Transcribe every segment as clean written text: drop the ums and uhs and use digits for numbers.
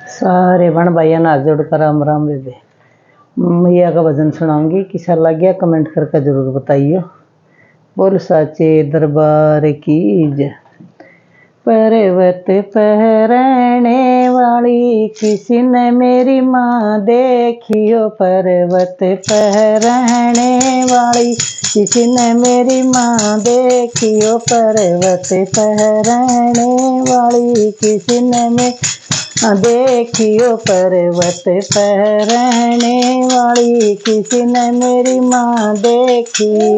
सारे बहन भाइयों हाथ जोड़कर राम राम बेबे। मैया का भजन सुनाऊंगी, कैसा लग गया कमेंट करके जरूर बताइए। बोल साचे दरबार की जय। पर्वत पहरने वाली किसी ने मेरी माँ देखियो। पर्वत पहरने वाली किसी ने मेरी माँ देखियो। पर्वत पहरने वाली किसी ने देखियो। पर्वत पहरने वाली किसी ने मेरी माँ देखी।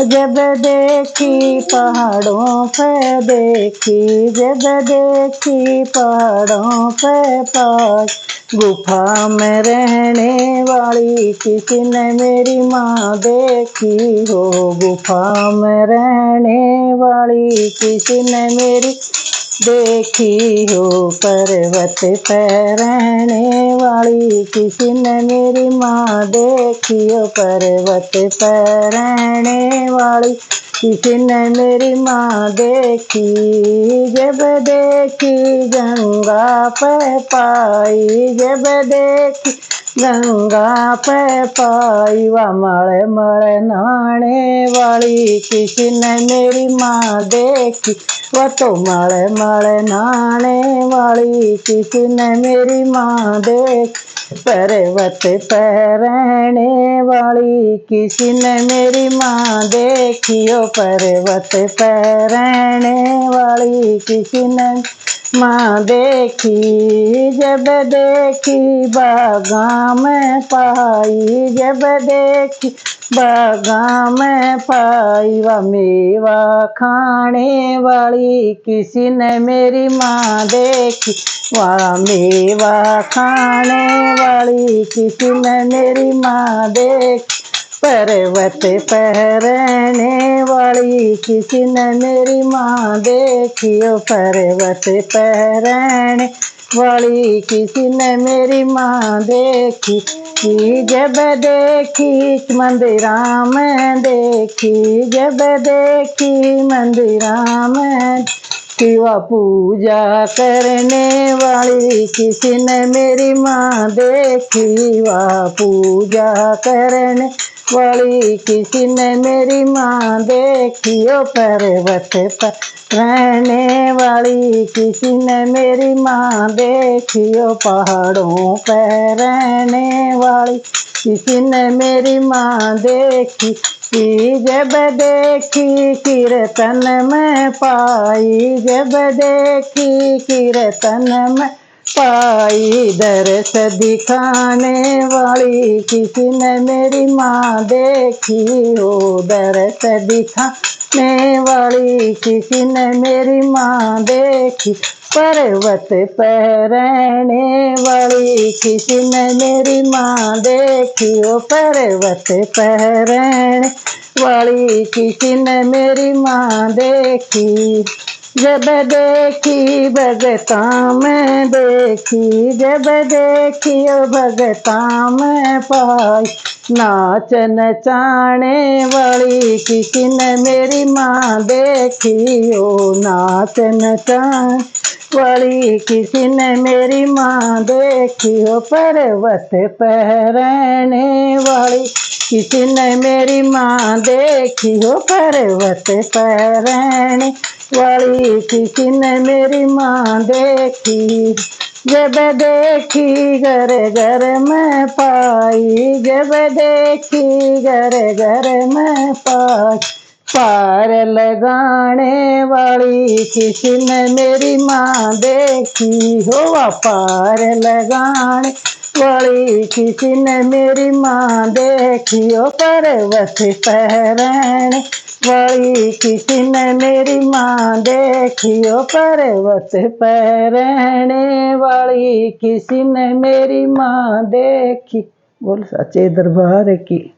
जब देखी पहाड़ों पे देखी, जब देखी पहाड़ों पे पास। गुफा में रहने वाली किसी ने मेरी माँ देखी हो। गुफा में रहने वाली किसी ने मेरी देखी हो। पर्वत पे रहने वाली किसी ने मेरी माँ देखी हो। पर्वत पे रहने वाली किसी ने मेरी माँ देखी। जब देखी गंगा पे पाई, जब देखी गंगा पे पाई। वह मड़ मड़ नहाने वाली किसी ने मेरी माँ देखी। वह तो मड़ मड़ नहाने वाली किसी ने मेरी माँ देखी। पर्वत पे रहने वाली किसी ने मेरी माँ देखी हो। पर्वत पे रहने वाली किसी ने माँ देखी। जब देखी बागा में पाई, जब देखी बागा में पाई। वह मेवा खाने वाली किसी ने मेरी माँ देखी। वह मेवा खाने वाली किसी ने मेरी माँ देखी। पर्वत पे रहने वाली किसी ने मेरी माँ देखी हो। पर्वत पे रहने वाली किसी ने मेरी माँ देखी। जब देखी मंदिरा में देखी, जब देखी मंदिरा में शिवा पूजा करने वाली किसी ने मेरी माँ देखी। वह पूजा करने वाली किसी ने मेरी माँ देखी हो। पर्वत पर रहने वाली किसी ने मेरी माँ देखी हो। पहाड़ों पर रहने वाली किसी ने मेरी माँ देखी। जब देखी कीर्तन में पाई, जब देखी कीर्तन में पाई। दरस दिखाने वाली किसी ने मेरी माँ देखी हो। दरस दिखाने वाली किसी ने मेरी माँ देखी। पर्वत पे रहने वाली किसी ने मेरी माँ देखी हो। पर्वत पे रहने वाली किसी ने मेरी माँ देखी। जब देखी भगता में देखी, जब देखी भगता में पाई। नाच नचाने वाली किसी ने मेरी माँ देखी हो। नाच नचाने वाली किसी ने मेरी माँ देखी हो। पर्वत पे रहने वाली किसी ने मेरी माँ देखी हो। पर्वत पे रहने वाली किसी ने मेरी माँ देखी। जब देखी घर घर में पाई, जब देखी घर घर में पाई। पार लगाने वाली किसी ने मेरी माँ देखी हो। पार लगाने वाली किसी ने मेरी माँ देखी हो। पर्वत पे रहने वाली किसी ने मेरी माँ देखी हो। पर्वत पे रहने वाली किसी ने मेरी माँ देखी। बोल सच्चे दरबार की।